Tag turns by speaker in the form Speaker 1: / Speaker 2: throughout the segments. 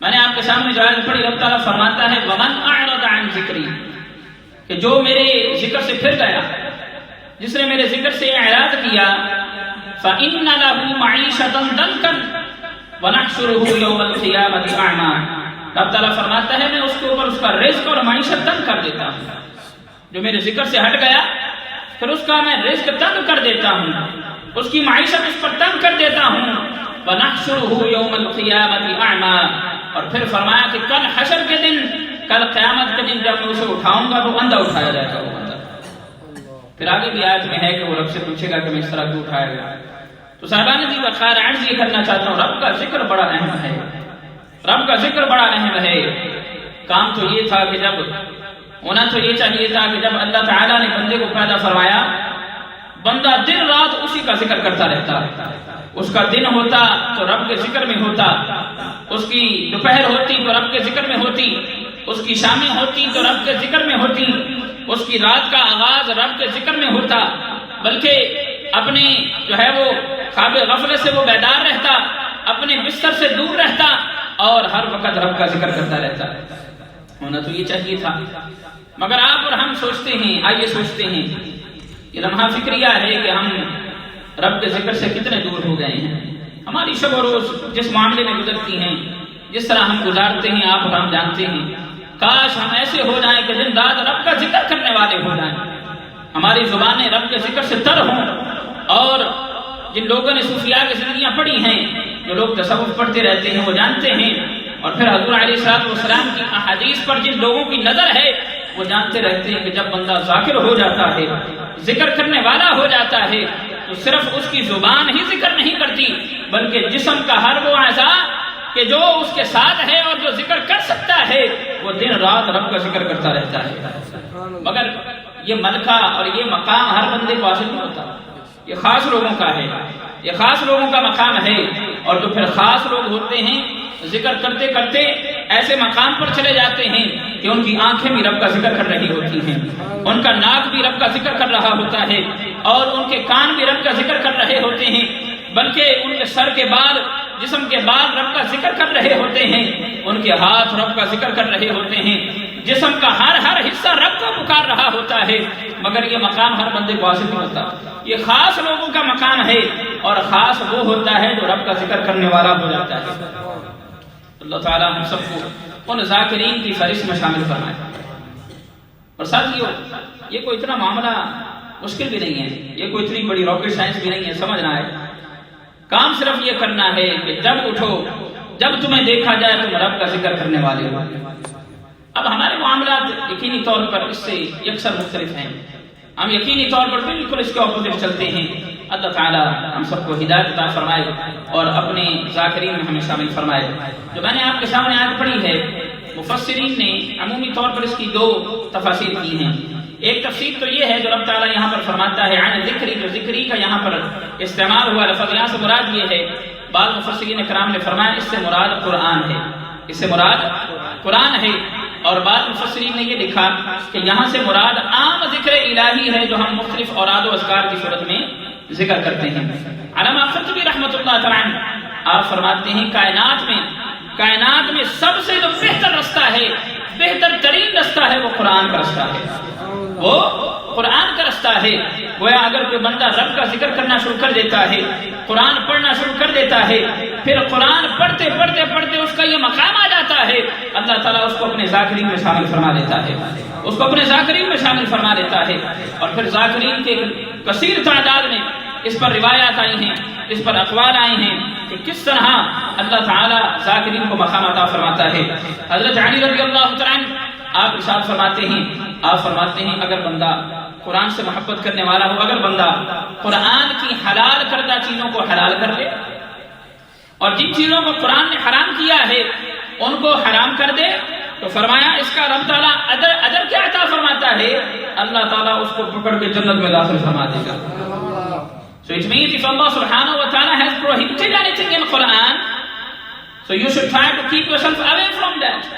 Speaker 1: میں نے آپ کے سامنے جو آیت پڑھی، اللہ تعالیٰ فرماتا ہے وَمَنْ أَعْرَضَ عَنْ ذِكْرِي، کہ جو میرے ذکر سے پھر گیا، جس نے میرے ذکر سے اعراض کیا، فَإِنَّ لَهُ مَعِيشَةً ضَنْكًا وَنَحْشُرُهُ يَوْمَ الْقِيَامَةِ أَعْمَىٰ۔ اللہ تعالیٰ فرماتا ہے میں اس کے اوپر اس کا رزق اور معیشت تنگ کر دیتا ہوں۔ جو میرے ذکر سے ہٹ گیا پھر اس کا میں رزق تنگ کر دیتا ہوں، اس کی معیشت اس پر تنگ کر دیتا ہوں۔ وَنَحْشُرُهُ يَوْمَ الْقِيَامَةِ أَعْمَىٰ، اور پھر فرمایا کہ کل حشر کے دن، کل قیامت کے دن جب میں اسے اٹھاؤں گا تو اندھا اٹھایا جائے گا وہ بندہ۔ پھر آگے بھی آیت میں ہے کہ وہ رب سے پوچھے گا کہ میں اس طرح کیوں اٹھایا گیا۔ تو صاحبان جی بخیر عرض یہ کرنا چاہتا ہوں، رب کا ذکر بڑا اہم ہے، رب کا ذکر بڑا اہم ہے۔ کام تو یہ تھا کہ جب ہونا تو یہ چاہیے تھا کہ جب اللہ تعالیٰ نے بندے کو پیدا فرمایا، بندہ دن رات اسی کا ذکر کرتا رہتا، اس کا دن ہوتا تو رب کے ذکر میں ہوتا، اس کی دوپہر ہوتی تو رب کے ذکر میں ہوتی، اس کی شامیں ہوتی تو رب کے ذکر میں ہوتی، اس کی رات کا آغاز رب کے ذکر میں ہوتا، بلکہ اپنی جو ہے وہ خواب غفلت سے وہ بیدار رہتا، اپنے بستر سے دور رہتا اور ہر وقت رب کا ذکر کرتا رہتا۔ ہونا تو یہ چاہیے تھا، مگر آپ اور ہم سوچتے ہیں، آئیے سوچتے ہیں، یہ لمحہ فکریہ ہے کہ ہم رب کے ذکر سے کتنے دور ہو گئے ہیں۔ ہماری شب و روز جس معاملے میں گزرتی ہیں، جس طرح ہم گزارتے ہیں، آپ اور ہم جانتے ہیں۔ کاش ہم ایسے ہو جائیں کہ دن رات رب کا ذکر کرنے والے ہو جائیں، ہماری زبانیں رب کے ذکر سے تر ہوں۔ اور جن لوگوں نے صوفیاء کی زندگیاں پڑھی ہیں، جو لوگ تصوف پڑھتے رہتے ہیں، وہ جانتے ہیں، اور پھر حضور علیہ السلام کی احادیث پر جن لوگوں کی نظر ہے وہ جانتے رہتے ہیں کہ جب بندہ ذاکر ہو جاتا ہے، ذکر کرنے والا ہو جاتا ہے، تو صرف اس کی زبان ہی ذکر نہیں کرتی بلکہ جسم کا ہر وہ اعضاء کہ جو اس کے ساتھ ہے اور جو ذکر کر سکتا ہے وہ دن رات رب کا ذکر کرتا رہتا ہے۔ مگر یہ ملکہ اور یہ مقام ہر بندے کو حاصل نہیں ہوتا، یہ خاص لوگوں کا ہے، یہ خاص لوگوں کا مقام ہے۔ اور جو پھر خاص لوگ ہوتے ہیں ذکر کرتے کرتے ایسے مقام پر چلے جاتے ہیں کہ ان کی آنکھیں بھی رب کا ذکر کر رہی ہوتی ہیں، ان کا ناک بھی رب کا ذکر کر رہا ہوتا ہے، اور ان کے کان بھی رب کا ذکر کر رہے ہوتے ہیں، بلکہ ان کے سر کے بال، جسم کے بال رب کا ذکر کر رہے ہوتے ہیں، ان کے ہاتھ رب کا ذکر کر رہے ہوتے ہیں، جسم کا ہر حصہ رب کو پکار رہا ہوتا ہے، مگر یہ مقام ہر بندے کو حاصل نہیں ہوتا۔ یہ خاص لوگوں کا مقام ہے، اور خاص وہ ہوتا ہے جو رب کا ذکر کرنے والا ہو جاتا ہے۔ اللہ تعالیٰ ہم سب کو ان ذاکرین کی فہرست میں شامل فرمائے۔ اور ساتھیو، یہ کوئی اتنا معاملہ مشکل بھی نہیں ہے، یہ کوئی اتنی بڑی راکٹ سائنس بھی نہیں ہے، سمجھنا ہے۔ کام صرف یہ کرنا ہے کہ جب اٹھو، جب تمہیں دیکھا جائے تم رب کا ذکر کرنے والے ہو۔ اب ہمارے معاملات یقینی طور پر اس سے یکسر مختلف ہیں، ہم یقینی طور پر بالکل اس کے اپوزٹ چلتے ہیں۔ اللہ تعالیٰ ہم سب کو ہدایت عطا فرمائے اور اپنے ذاکرین میں ہمیں شامل فرمائے۔ جو میں نے آپ کے سامنے آیت پڑھی ہے، مفسرین نے عمومی طور پر اس کی دو تفاسیر کی ہیں۔ ایک تفسیر تو یہ ہے جو رب تعالیٰ یہاں پر فرماتا ہے عن ذکری، جو ذکری کا یہاں پر استعمال ہوا لفظ، یہاں سے مراد یہ ہے، بعض مفسرین کرام نے فرمایا اس سے مراد قرآن ہے، اس سے مراد قرآن ہے، اور بعض مفسرین نے یہ لکھا کہ یہاں سے مراد عام ذکر الہی ہے جو ہم مختلف اوراد و اذکار کی صورت میں ذکر کرتے ہیں۔ علامہ قرطبی رحمۃ اللہ تعالی آپ فرماتے ہیں کائنات میں سب سے جو بہتر رستہ ہے، بہتر ترین رستہ ہے، وہ قرآن کا رستہ ہے، وہ قرآن کا رستہ ہے۔ گویا اگر کوئی بندہ رب کا ذکر کرنا شروع کر دیتا ہے، قرآن پڑھنا شروع کر دیتا ہے، پھر قرآن پڑھتے پڑھتے پڑھتے اس کا یہ مقام آ جاتا ہے، اللہ تعالیٰ اس کو اپنے ذاکرین میں شامل فرما لیتا ہے، اس کو اپنے ذاکرین میں شامل فرما لیتا ہے۔ اور پھر ذاکرین کے کثیر تعداد میں اس پر روایات آئی ہیں، اس پر اقوال آئی ہیں کہ کس طرح اللہ تعالیٰ ذاکرین کو مقام عطا فرماتا ہے۔ حضرت علی رضی اللہ تعالیٰ عنہ آپ ارشاد فرماتے ہیں اگر بندہ قرآن سے محبت کرنے والا ہو، اگر بندہ قرآن کی حلال کردہ چیزوں کو حلال کر لے اور جن چیزوں کو قرآن نے حرام کیا ہے ان کو حرام کر دے، تو فرمایا اس کا رب تعالیٰ اجر کیا عطا فرماتا ہے، اللہ تعالیٰ اس کو پکڑ کے جنت میں داخل فرما دے گا۔ So it means if Allah subhanahu wa ta'ala has prohibited anything in Quran, so you should try to keep yourself away from that.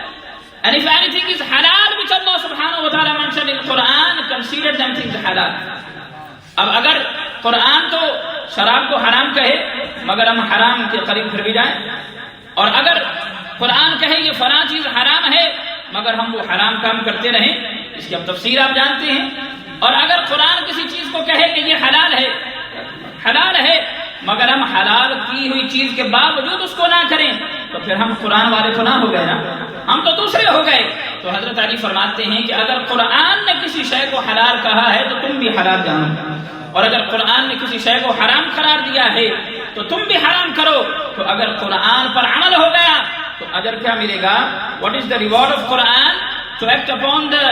Speaker 1: And if anything is halal which Allah subhanahu wa ta'ala mentioned in Quran, consider them things halal. اب اگر قرآن تو شراب کو حرام کہے مگر ہم حرام کے قریب پھر بھی جائیں، اور اگر قرآن کہے یہ فلاں چیز حرام ہے مگر ہم وہ حرام کام کرتے رہیں، اس کی اب تفسیر آپ جانتے ہیں. اور اگر قرآن کسی چیز کو کہے کہ یہ حلال ہے مگر ہم حلال کی ہوئی چیز کے باوجود اس کو نہ کریں تو پھر ہم قرآن والے تو نہ ہو گئے نا، ہم تو دوسرے ہو گئے. تو حضرت علی فرماتے ہیں کہ اگر قرآن نے کسی شے کو حلال کہا ہے تو تم بھی حلال جانو، اور اگر قرآن نے کسی شے کو حرام قرار دیا ہے تو تم بھی حرام کرو. تو اگر قرآن پر عمل ہو گیا تو اجر کیا ملے گا؟ What is the reward of Quran? To act upon the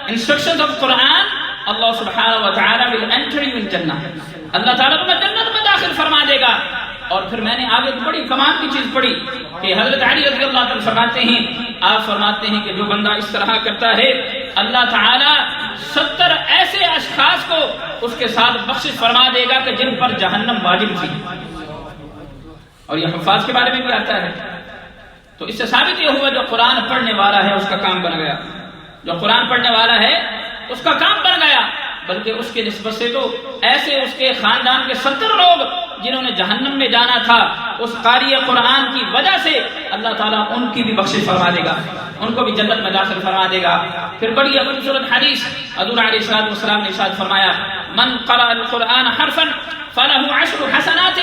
Speaker 1: instructions of Quran, Allah subhanahu wa ta'ala will enter you in Jannah. اللہ تعالیٰ تمہیں جنت میں داخل فرما دے گا. اور پھر میں نے آگے بڑی کمال کی چیز پڑھی کہ حضرت علی رضی اللہ تعالیٰ فرماتے ہیں، آپ فرماتے ہیں کہ جو بندہ اس طرح کرتا ہے اللہ تعالیٰ 70 ایسے اشخاص کو اس کے ساتھ بخشش فرما دے گا کہ جن پر جہنم واجب تھی. اور یہ حفاظ کے بارے میں بھی آتا ہے. تو اس سے ثابت یہ ہوا جو قرآن پڑھنے والا ہے اس کا کام بن گیا، جو قرآن پڑھنے والا ہے اس کا کام بن گیا. بلکہ اس کے نسبت سے تو ایسے اس کے خاندان کے 70 لوگ جنہوں نے جہنم میں جانا تھا اس قاری قرآن کی وجہ سے اللہ تعالیٰ ان کی بھی بخشش فرما دے گا، ان کو بھی جنت میں داخل فرما دے گا. پھر بڑی خوبصورت حدیث حضور علیہ السلام نے ارشاد فرمایا من قرأ القرآن حرفا فله 10 حسنات.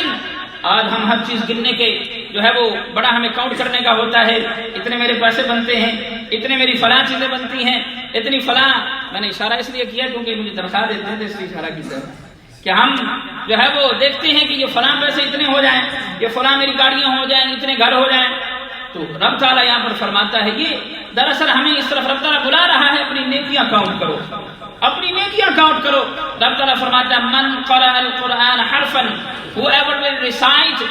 Speaker 1: آج ہم ہر چیز گننے کے جو ہے وہ بڑا ہمیں کاؤنٹ کرنے کا ہوتا ہے، اتنے میرے پیسے بنتے ہیں، اتنے میری فلاں چیزیں بنتی ہیں، اتنی فلاں. میں نے اشارہ اس لیے کیا کیونکہ مجھے تنخواہ دیتے ہیں تو اس لیے اشارہ کیا کہ ہم جو ہے وہ دیکھتے ہیں کہ یہ فلاں پیسے اتنے ہو جائیں، یہ فلاں میری گاڑیاں ہو جائیں، اتنے گھر ہو جائیں. تو رب تعالیٰ یہاں پر فرماتا ہے یہ دراصل ہمیں اس طرف رب تعالیٰ بلا رہا ہے اپنی نیکیاں کاؤنٹ کرو، اپنی نیکیاں کاؤنٹ کرو. رب تعالیٰ فرماتا ہے من قرأ القرآن حرفا whoever will recite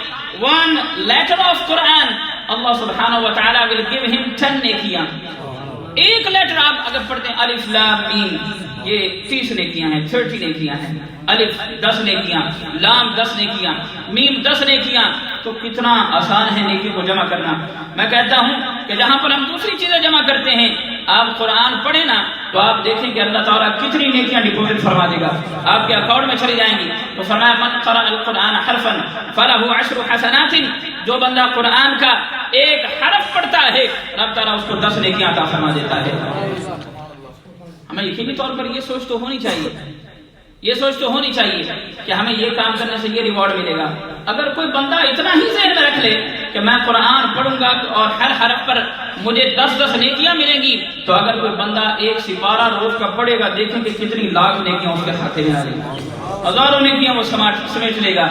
Speaker 1: one letter of Quran Allah subhanahu wa ta'ala will give him 10 نیکیاں. ایک لیٹر آپ اگر پڑھتے ہیں الف لام میم یہ 30 نیکیاں ہیں، 30 نیکیاں ہیں. الف 10 نیکیاں، لام 10 نیکیاں، میم 10 نیکیاں. تو کتنا آسان ہے نیکی کو جمع کرنا. میں کہتا ہوں کہ جہاں پر ہم دوسری چیزیں جمع کرتے ہیں آپ قرآن پڑھیں نا تو آپ دیکھیں کہ اللہ تعالیٰ کتنی نیکیاں ڈپوزٹ فرما دے گا، آپ کے اکاؤنٹ میں چلی جائیں گی. تو فرمایا من قرأ القرآن حرفا فله 10 حسنات. جو بندہ قرآن کا ایک حرف پڑھتا ہے رب تعالیٰ اس کو 10 نیکیاں عطا فرما دیتا ہے. ہمیں یقینی طور پر یہ سوچ تو ہونی چاہیے، یہ سوچ تو ہونی چاہیے کہ ہمیں یہ کام کرنے سے یہ ریوارڈ ملے گا. اگر کوئی بندہ اتنا ہی ذہن میں رکھ لے کہ میں قرآن پڑھوں گا اور ہر حرف پر مجھے 10 نیکیاں ملیں گی، تو اگر کوئی بندہ ایک سپارہ روز کا پڑھے گا دیکھیں کہ کتنی لاکھ نیکیاں اس کے کھاتے میں آ رہی ہیں، ہزاروں نیکیاں وہ سمیٹ لے گا.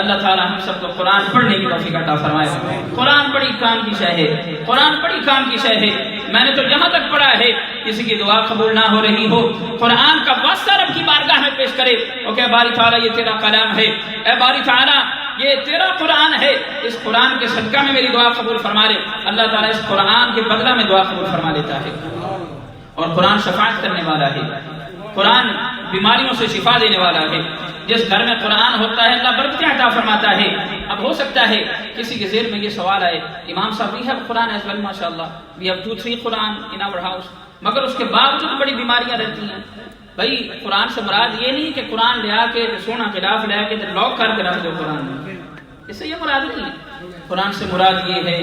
Speaker 1: اللہ تعالیٰ ہم سب کو قرآن پڑھنے کی توفیق عطا فرمائے. قرآن بڑی کام کی شے ہے، قرآن بڑی کام کی شے ہے. میں نے تو جہاں تک پڑھا ہے کسی کی دعا قبول نہ ہو رہی ہو قرآن کا واسطہ رب کی بارگاہ میں پیش کرے اور کہ باری تعالیٰ یہ تیرا کلام ہے، اے باری تعالیٰ یہ تیرا قرآن ہے، اس قرآن کے صدقہ میں میری دعا قبول فرما لے. اللہ تعالیٰ اس قرآن کے بدلہ میں دعا قبول فرما لیتا ہے. اور قرآن شفاعت کرنے والا ہے، قرآن بیماریوں سے شفا دینے والا ہے. جس گھر میں قرآن ہوتا ہے اللہ برکتیں عطا فرماتا ہے. اب ہو سکتا ہے کسی کے ذہن میں یہ سوال آئے امام صاحب we have Quran as well ماشاءاللہ we have 2-3 Quran in our house مگر اس کے باوجود بڑی بیماریاں رہتی ہیں. بھائی قرآن سے مراد یہ نہیں کہ قرآن لے آ کے سونا خلاف لے آ کے لاک کر کے رکھ دو قرآن میں، اس سے یہ مراد نہیں ہے. قرآن سے مراد یہ ہے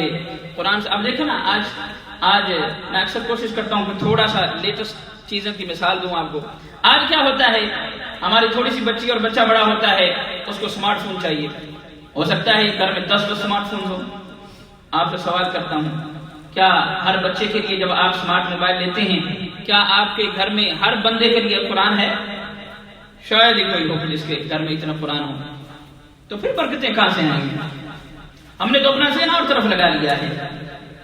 Speaker 1: قرآن سے اب دیکھیں نا آج میں اکثر کوشش کرتا ہوں کہ تھوڑا سا لیٹسٹ چیزوں کی مثال دوں آپ کو. آج کیا ہوتا ہے ہماری تھوڑی سی بچی اور بچہ بڑا ہوتا ہے اس کو اسمارٹ فون چاہیے. ہو سکتا ہے گھر میں 10 اسمارٹ فون ہو. آپ سے سوال کرتا ہوں کیا ہر بچے کے لیے جب آپ اسمارٹ موبائل لیتے ہیں کیا آپ کے گھر میں ہر بندے کے لیے قرآن ہے؟ شاید ہی کوئی ہو جس کے گھر میں اتنا قرآن ہو. تو پھر برکتیں کہاں سے آئیں گی؟ ہم نے تو اپنا ذہن اور طرف لگا لیا ہے،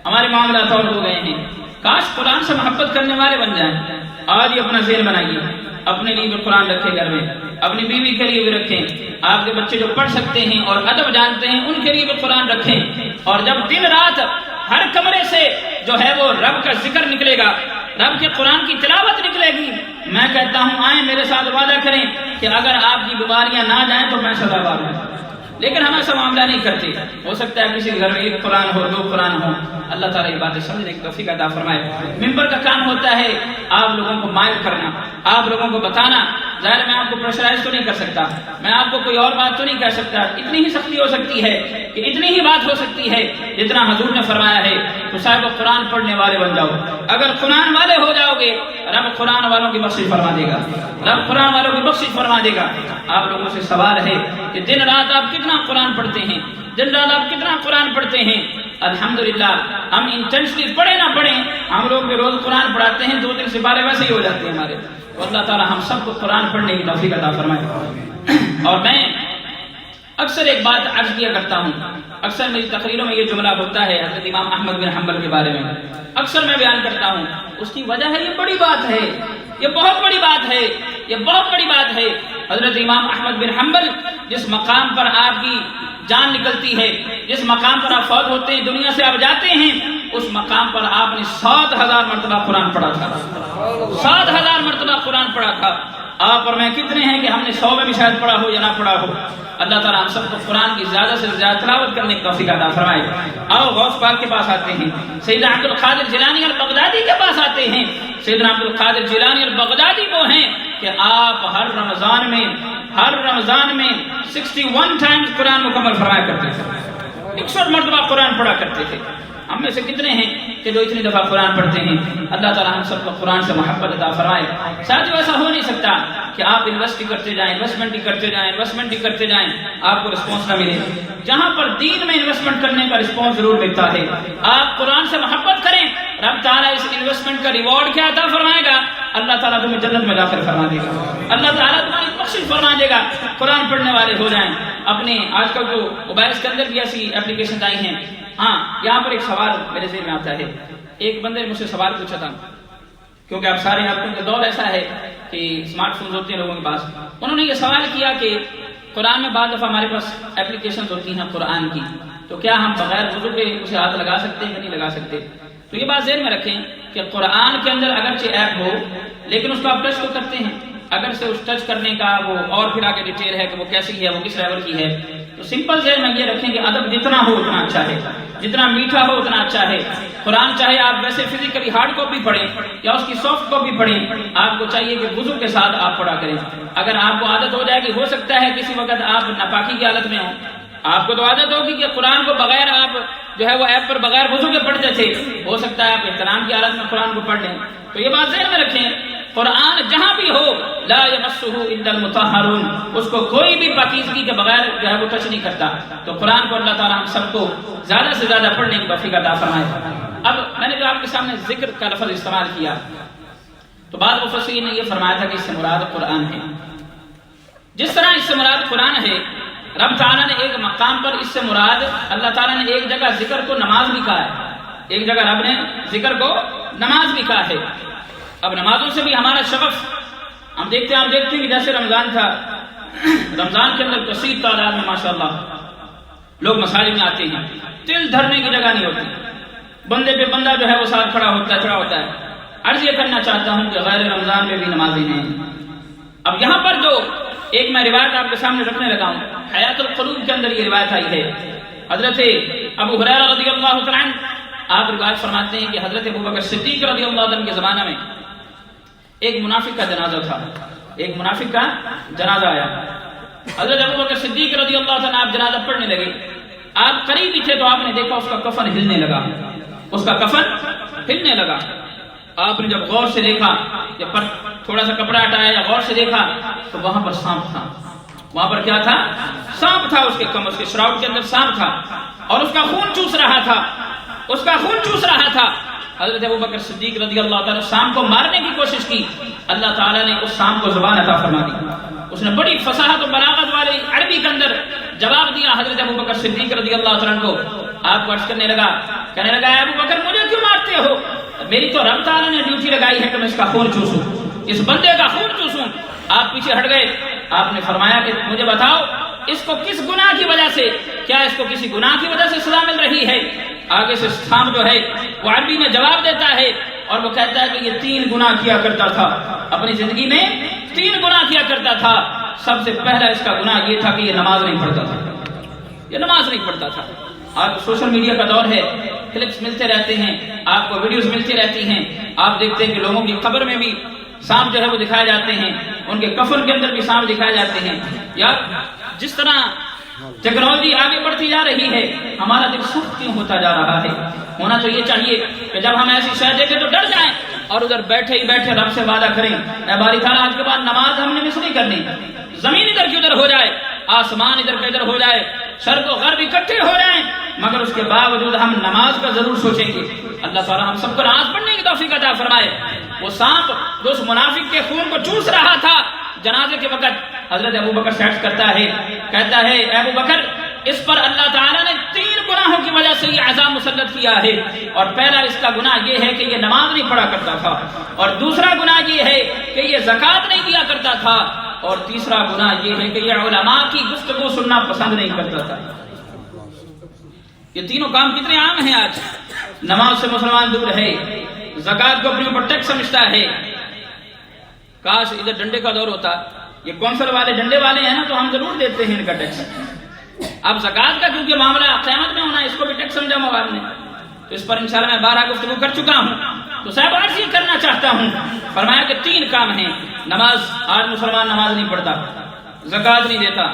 Speaker 1: ہمارے معاملات اور ہو گئے ہیں. کاش قرآن سے محبت کرنے والے بن جائیں. آج ہی اپنا ذہن بنائیے، اپنے لیے بھی قرآن رکھیں گھر میں، اپنی بیوی کے لیے بھی رکھیں. آپ کے بچے جو پڑھ سکتے ہیں اور ادب جانتے ہیں ان کے لیے بھی قرآن رکھیں. اور جب دن رات ہر کمرے سے جو ہے وہ رب کا ذکر نکلے گا، رب کے قرآن کی تلاوت نکلے گی، میں کہتا ہوں آئیں میرے ساتھ وعدہ کریں کہ اگر آپ کی بیماریاں نہ جائیں تو میں سزاوار ہوں. لیکن ہم ایسا معاملہ نہیں کرتے. ہو سکتا ہے کسی گھر میں 1 قرآن ہو 2 قرآن ہو. اللہ تعالیٰ یہ باتیں سمجھنے کی توفیق عطا فرمائے. ممبر کا کام ہوتا ہے آپ لوگوں کو مائل کرنا، آپ لوگوں کو بتانا ظاہر میں آپ کو پریشرائز تو نہیں کر سکتا، میں آپ کو کوئی اور بات تو نہیں کہہ سکتا، اتنی ہی سختی ہو سکتی ہے کہ اتنی ہی بات ہو سکتی ہے جتنا حضور نے فرمایا ہے تو صاحب قرآن پڑھنے والے بن جاؤ۔ اگر قرآن والے ہو جاؤ گے رب قرآن والوں کی بخشش فرما دے گا، رب قرآن والوں کی بخشش فرما دے گا۔ آپ لوگوں سے سوال ہے کہ دن رات آپ کتنا قرآن پڑھتے ہیں، دن رات آپ کتنا قرآن پڑھتے ہیں؟ الحمدللہ ہم انٹینشنلی پڑھے نہ پڑھیں، ہم لوگ بھی روز قرآن پڑھاتے ہیں، 2 دن سے سپارے ویسے ہی ہو جاتے ہیں ہمارے۔ تو اللہ تعالی ہم سب کو قرآن پڑھنے کی توفیق عطا فرمائے۔ اور میں اکثر ایک بات عرض کیا کرتا ہوں، اکثر میری تقریروں میں یہ جملہ ہوتا ہے حضرت امام احمد بن حنبل کے بارے میں، اکثر میں بیان کرتا ہوں، اس کی وجہ ہے یہ بڑی بات ہے، یہ بہت بڑی بات ہے، یہ بہت بڑی بات ہے۔ حضرت امام احمد بن حنبل جس مقام پر آپ کی جان نکلتی ہے، جس مقام پر آپ فوت ہوتے ہیں، دنیا سے آپ جاتے ہیں، اس مقام پر آپ نے 7000 مرتبہ قرآن پڑھا تھا، 7000 مرتبہ قرآن پڑھا تھا۔ آپ اور میں کتنے ہیں کہ ہم نے 100 میں بھی شاید پڑھا ہو یا نہ پڑھا ہو۔ اللہ تعالیٰ ہم سب کو قرآن کی زیادہ سے زیادہ تلاوت کرنے کی توفیق عطا فرمائے۔ آؤ غوث پاک کے پاس آتے ہیں، سیدنا عبد القادر جیلانی البغدادی کے پاس آتے ہیں۔ سیدنا عبد القادر جیلانی البغدادی وہ ہیں کہ آپ ہر رمضان میں 61 ٹائمز قرآن مکمل فرمایا کرتے تھے، 61 مرتبہ قرآن پڑھا کرتے تھے۔ ہم میں سے کتنے ہیں کہ جو اتنی دفعہ قرآن پڑھتے ہیں؟ اللہ تعالیٰ ہم سب کو قرآن سے محبت عطا فرمائے۔ ساتھیو ایسا ہو نہیں سکتا کہ آپ انویسٹ کرتے جائیں، انویسٹمنٹ کرتے جائیں، آپ کو رسپانس نہ ملے۔ جہاں پر دین میں انویسٹمنٹ کرنے کا رسپانس ضرور ملتا ہے۔ آپ قرآن سے محبت کریں، رب تعالیٰ اس انویسٹمنٹ کا ریوارڈ کیا عطا فرمائے گا؟ اللہ تعالیٰ تمہیں جنت میں داخل فرما دے گا، اللہ تعالیٰ تمہاری بخشش فرما دے گا۔ قرآن پڑھنے والے ہو جائیں۔ اپنے آج کل جو موبائلز کے اندر بھی ایسی اپلیکیشن آئی ہیں۔ ہاں، یہاں پر ایک سوال میرے ذہن میں آتا ہے، ایک بندے نے مجھ سے سوال پوچھا تھا، کیونکہ اب سارے آپ کا دور ایسا ہے کہ اسمارٹ فونز ہوتے ہیں لوگوں کے پاس۔ انہوں نے یہ سوال کیا کہ قرآن میں بعض دفعہ ہمارے پاس اپلیکیشنز ہوتی ہیں قرآن کی، تو کیا ہم بغیر وضو کے اسے ہاتھ لگا سکتے ہیں کہ نہیں لگا سکتے؟ تو یہ بات ذہن میں رکھیں کہ قرآن کے اندر اگرچہ ایپ ہو لیکن اس کو آپ ٹچ تو کرتے ہیں، اگر سے اس ٹچ کرنے کا وہ اور پھر آگے ڈیٹیل ہے کہ وہ کیسی ہے، وہ کس لیول کی ہے، تو سمپل ذہن میں یہ رکھیں کہ ادب جتنا ہو اتنا اچھا ہے، جتنا میٹھا ہو اتنا اچھا ہے۔ قرآن چاہے آپ ویسے فزیکلی ہارڈ کاپی پڑھیں یا اس کی سافٹ کاپی پڑھیں، آپ کو چاہیے کہ وضو کے ساتھ آپ پڑھا کریں۔ اگر آپ کو عادت ہو جائے گی، ہو سکتا ہے کسی وقت آپ ناپاکی کی حالت میں ہوں، آپ کو تو عادت ہوگی کہ قرآن کو بغیر آپ جو ہے وہ ایپ پر بغیر وضو کے پڑھتے تھے، ہو سکتا ہے آپ احترام کی حالت میں قرآن کو پڑھ لیں۔ تو یہ بات ذہن میں رکھیں، قرآن جہاں بھی ہو لا یمسہ الا المطہرون، اس کو کوئی بھی پاکیزگی کے بغیر جو ہے وہ ٹچ نہیں کرتا۔ تو قرآن کو اللہ تعالیٰ ہم سب کو زیادہ سے زیادہ پڑھنے کی توفیق عطا فرمائے۔ اب میں نے جو آپ کے سامنے ذکر کا لفظ استعمال کیا، تو بعض مفسرین نے یہ فرمایا تھا کہ اس سے مراد قرآن ہے۔ جس طرح اس سے مراد قرآن ہے، رب تعالیٰ نے ایک مقام پر اس سے مراد، اللہ تعالیٰ نے ایک جگہ ذکر کو نماز بھی کہا ہے، ایک جگہ رب نے ذکر کو نماز بھی کہا ہے۔ اب نمازوں سے بھی ہمارا شغف، ہم دیکھتے ہیں کہ جیسے رمضان تھا، رمضان کے اندر کثیر تعداد میں ماشاءاللہ لوگ مساجد میں آتے ہیں، دل دھرنے کی جگہ نہیں ہوتی، بندے پہ بندہ جو ہے وہ ساتھ کھڑا ہوتا ہے۔ عرض یہ کرنا چاہتا ہوں کہ غیر رمضان میں بھی نمازیں ہیں۔ اب یہاں پر جو ایک میں روایت آپ کے سامنے رکھنے لگا ہوں، حیات القلوب کے اندر یہ روایت آئی ہے۔ حضرت ابو ہریرہ رضی اللہ تعالیٰ عنہ آپ روایت فرماتے ہیں کہ حضرت ابوبکر صدیق رضی اللہ عنہ کے زمانہ میں ایک منافق کا جنازہ تھا، ایک منافق کا جنازہ آیا۔ حضرت ابوبکر صدیق رضی اللہ عنہ آپ جنازہ پڑھنے لگے، آپ قریب ہی تھے تو آپ نے دیکھا اس کا کفن ہلنے لگا، اس کا کفن ہلنے لگا۔ آپ نے جب غور سے دیکھا، جب پر تھوڑا سا کپڑا ہٹایا یا غور سے دیکھا تو وہاں پر سانپ تھا، وہاں پر کیا تھا؟ سانپ تھا، اس کے کم، اس کے شراؤٹ کے اندر سانپ تھا اور اس کا خون چوس رہا تھا، اس کا خون چوس رہا تھا۔ حضرت ابوبکر صدیق رضی اللہ تعالیٰ سانپ کو مارنے کی کوشش کی، اللہ تعالیٰ نے اس سانپ کو زبان عطا فرما دی، اس نے بڑی فصاحت و بلاغت والے عربی کے اندر جواب دیا حضرت ابوبکر صدیق رضی اللہ تعالیٰ کو۔ آپ کو عرض کرنے لگا، کہنے لگا اے ابوبکر مجھے کیوں مارتے ہو؟ میری تو رب تعالیٰ نے ڈیوٹی لگائی ہے کہ میں اس کا خون چوسوں، اس بندے کا خون چوسوں۔ آپ پیچھے ہٹ گئے، آپ نے فرمایا کہ مجھے بتاؤ اس کو کس گناہ کی وجہ سے، کیا اس کو کسی گناہ کی وجہ سے سزا مل رہی ہے؟ آگے سے سانپ جو ہے وہ عربی میں جواب دیتا ہے اور وہ کہتا ہے کہ یہ 3 گناہ کیا کرتا تھا، اپنی زندگی میں 3 گناہ کیا کرتا تھا۔ سب سے پہلا اس کا گناہ یہ تھا کہ یہ نماز نہیں پڑھتا تھا، یہ نماز نہیں پڑھتا تھا۔ آج سوشل میڈیا کا دور ہے، کلپس ملتے رہتے ہیں، آپ کو ویڈیوز ملتی رہتی ہیں، آپ دیکھتے ہیں کہ لوگوں کی قبر میں بھی سانپ جو ہے وہ دکھائے جاتے ہیں، ان کے کفن کے اندر بھی سانپ دکھائے جاتے ہیں. یا جس طرح ٹیکنالوجی آگے بڑھتی جا رہی ہے، ہمارا دل سخت کیوں ہوتا جا رہا ہے؟ ہونا تو یہ چاہیے کہ جب ہم ایسی شے دیکھیں تو ڈر جائیں اور ادھر بیٹھے ہی بیٹھے رب سے وعدہ کریں، اے باری تعالیٰ آج کے بعد نماز ہم نے مس نہیں کرنی. زمین ادھر کی ادھر ہو جائے، آسمان ادھر کا ادھر ہو جائے، شرق و غرب اکٹھے ہو جائیں، مگر اس کے باوجود ہم نماز کا ضرور سوچیں گے. اللہ تعالیٰ ہم سب کو نماز پڑھنے کی توفیق عطا فرمائے. وہ سانپ جو اس منافق کے خون کو چوس رہا تھا جنازے کے وقت، حضرت ابو بکر سے عرض کرتا ہے، کہتا ہے اے ابو بکر، اس پر اللہ تعالیٰ نے 3 گناہوں کی وجہ سے یہ عذاب مسلط کیا ہے. اور پہلا اس کا گناہ یہ ہے کہ یہ نماز نہیں پڑھا کرتا تھا، اور دوسرا گناہ یہ ہے کہ یہ زکوٰۃ نہیں دیا کرتا تھا، اور تیسرا گناہ یہ ہے کہ یہ علماء کی گفتگو سننا پسند نہیں کرتا تھا. یہ تینوں کام کتنے عام ہیں آج. نماز سے مسلمان دور ہے، زکوٰۃ کو اپنے اوپر ٹیکس سمجھتا ہے. کاش ادھر ڈنڈے کا دور ہوتا، یہ کونسل والے ڈنڈے والے ہیں نا، تو ہم ضرور دیتے ہیں ان کا ٹیکس. اب زکوٰۃ کا کیونکہ معاملہ قیامت میں ہونا ہے، اس کو بھی ٹیکس سمجھا مواد نے، تو اس پر انشاءاللہ میں 12 گفتگو کر چکا ہوں. تو صاحب عرض یہ کرنا چاہتا ہوں، فرمایا کہ 3 کام ہیں. نماز، آج مسلمان نماز نہیں پڑھتا، زکوٰۃ نہیں دیتا،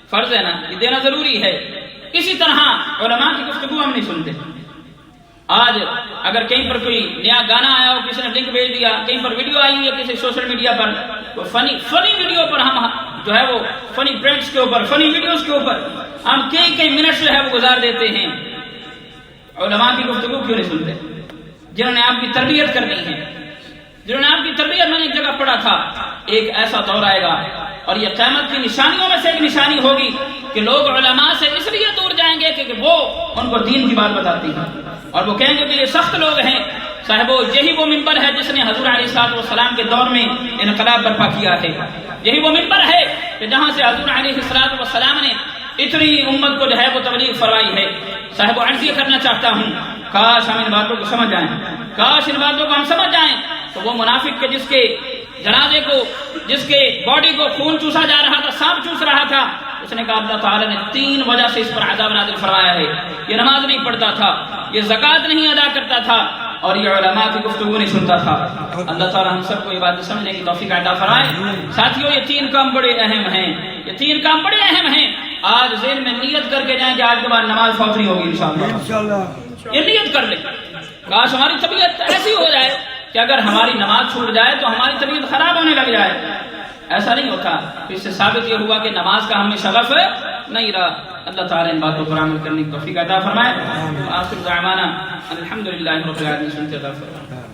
Speaker 1: فرض ہے نا، یہ دینا ضروری ہے. اسی طرح علماء کی گفتگو ہم نہیں سنتے. آج اگر کہیں پر کوئی نیا گانا آیا ہو، کسی نے لنک بھیج دیا، کہیں پر ویڈیو آئی ہوئی ہے کسی سوشل میڈیا پر، تو فنی ویڈیو پر ہم جو ہے وہ فنی پرینٹس کے اوپر، فنی ویڈیوز کے اوپر ہم کئی منٹ جو ہے وہ گزار دیتے ہیں. علماء کی گفتگو کیوں نہیں سنتے؟ جنہوں نے آپ کی تربیت کرنی ہے، جنہوں نے آپ کی تربیت، میں نے ایک جگہ پڑھا تھا، ایک ایسا دور آئے گا اور یہ قیامت کی نشانیوں میں سے ایک نشانی ہوگی کہ لوگ علماء سے اس لیے دور جائیں گے کہ وہ ان کو دین کی بات بتاتی ہیں، اور وہ کہیں گے کہ یہ سخت لوگ ہیں. صاحبو، یہی وہ منبر ہے جس نے حضور علیہ السلام کے دور میں انقلاب برپا کیا ہے. یہی وہ منبر ہے کہ جہاں سے حضور علیہ السلام نے اتنی امت کو جو ہے وہ تبلیغ فرمائی ہے. صاحب عرض یہ کرنا چاہتا ہوں، کاش ہم ان باتوں کو سمجھ جائیں، کاش ان باتوں کو ہم سمجھ جائیں. تو وہ منافق کے جس کے جنازے کو، جس کے باڈی کو خون چوسا جا رہا تھا، سانپ چوس رہا تھا، اس نے کہا اللہ تعالیٰ نے 3 وجہ سے اس پر عذاب نازل فرمایا ہے. یہ نماز نہیں پڑھتا تھا، یہ زکوٰۃ نہیں ادا کرتا تھا، اور یہ علماء کی گفتگو نہیں سنتا تھا. اللہ تعالیٰ ہم سب کو یہ بات سمجھنے کی توفیق عطا فرمائے. ساتھیوں، یہ 3 کام بڑے اہم ہیں، یہ 3 کام بڑے اہم ہیں. آج ذہن میں نیت کر کے جائیں کہ آج کے بعد نماز فوت نہیں ہوگی انشاءاللہ. یہ نیت کر لیں. کاش ہماری طبیعت ایسی ہو جائے کہ اگر ہماری نماز چھوٹ جائے تو ہماری طبیعت خراب ہونے لگ جائے. ایسا نہیں ہوتا. اس سے ثابت یہ ہوا کہ نماز کا ہمیں شغف نہیں رہا. اللہ تعالیٰ ان باتوں پر عمل کرنے کی توفیق عطا فرمائے. آخر دعوانا الحمدللہ رب العالمین.